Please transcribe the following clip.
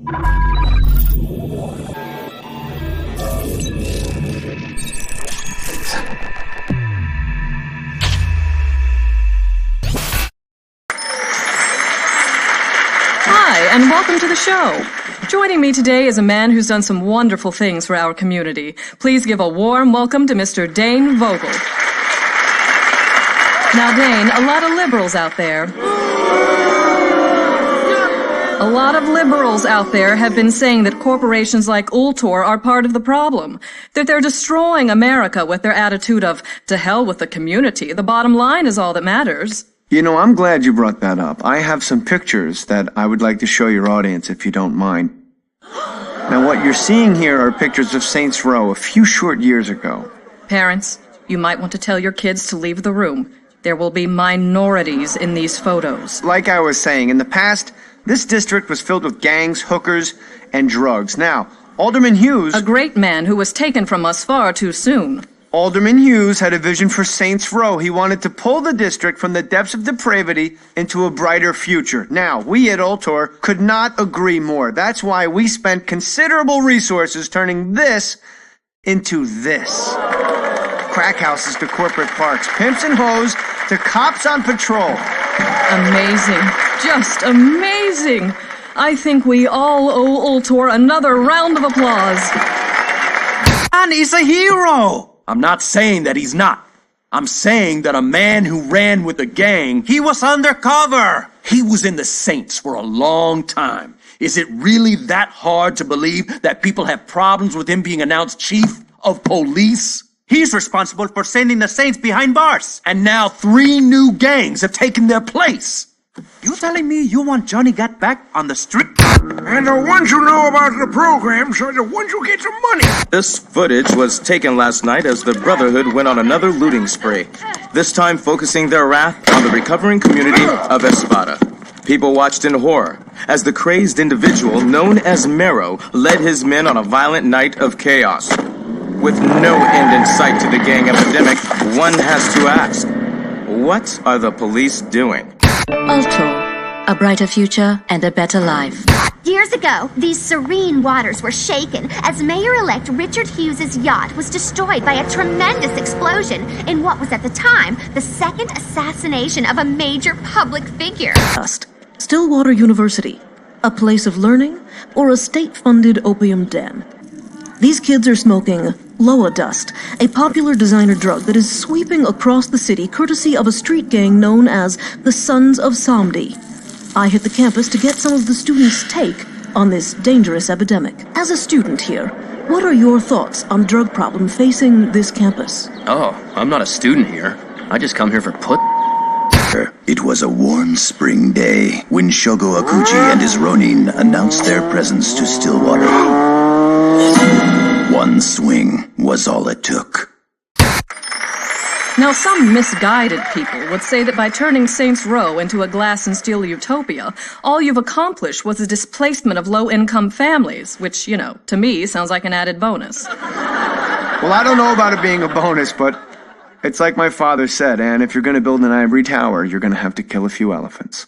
Hi, and welcome to the show. Joining me today is a man who's done some wonderful things for our community. Please give a warm welcome to Mr. Dane Vogel. Now, Dane, a lot of liberals out there have been saying that corporations like Ultor are part of the problem, that they're destroying America with their attitude of, to hell with the community. The bottom line is all that matters. You know, I'm glad you brought that up. I have some pictures that I would like to show your audience if you don't mind. Now, what you're seeing here are pictures of Saints Row a few short years ago. Parents, you might want to tell your kids to leave the room. There will be minorities in these photos. Like I was saying, in the past, this district was filled with gangs, hookers, and drugs. Now, Alderman Hughes... A great man who was taken from us far too soon. Alderman Hughes had a vision for Saints Row. He wanted to pull the district from the depths of depravity into a brighter future. Now, we at Ultor could not agree more. That's why we spent considerable resources turning this into this. Crack houses to corporate parks, pimps and hoes to cops on patrol. Amazing. Just amazing. I think we all owe Ultor another round of applause. Man is a hero! I'm not saying that he's not. I'm saying that a man who ran with a gang... He was undercover! He was in the Saints for a long time. Is it really that hard to believe that people have problems with him being announced chief of police? He's responsible for sending the Saints behind bars. And now 3 new gangs have taken their place. You telling me you want Johnny Gat back on the street? And the ones who know about the programs are the ones who get some money. This footage was taken last night as the Brotherhood went on another looting spree, this time focusing their wrath on the recovering community of Espada. People watched in horror as the crazed individual known as Mero led his men on a violent night of chaos. With no end in sight to the gang epidemic, one has to ask, what are the police doing? Ultor, a brighter future and a better life. Years ago, these serene waters were shaken as Mayor-elect Richard Hughes' yacht was destroyed by a tremendous explosion in what was at the time the second assassination of a major public figure. Stillwater University, a place of learning or a state-funded opium den? These kids are smoking Loa Dust, a popular designer drug that is sweeping across the city courtesy of a street gang known as the Sons of Samdi. I hit the campus to get some of the students' take on this dangerous epidemic. As a student here, what are your thoughts on the drug problem facing this campus? Oh, I'm not a student here. I just come here for put. It was a warm spring day when Shogo Akuji and his Ronin announced their presence to Stillwater. One swing was all it took. Now, some misguided people would say that by turning Saints Row into a glass and steel utopia, all you've accomplished was the displacement of low-income families, which, you know, to me sounds like an added bonus. Well, I don't know about it being a bonus, but it's like my father said, and if you're going to build an ivory tower, you're going to have to kill a few elephants.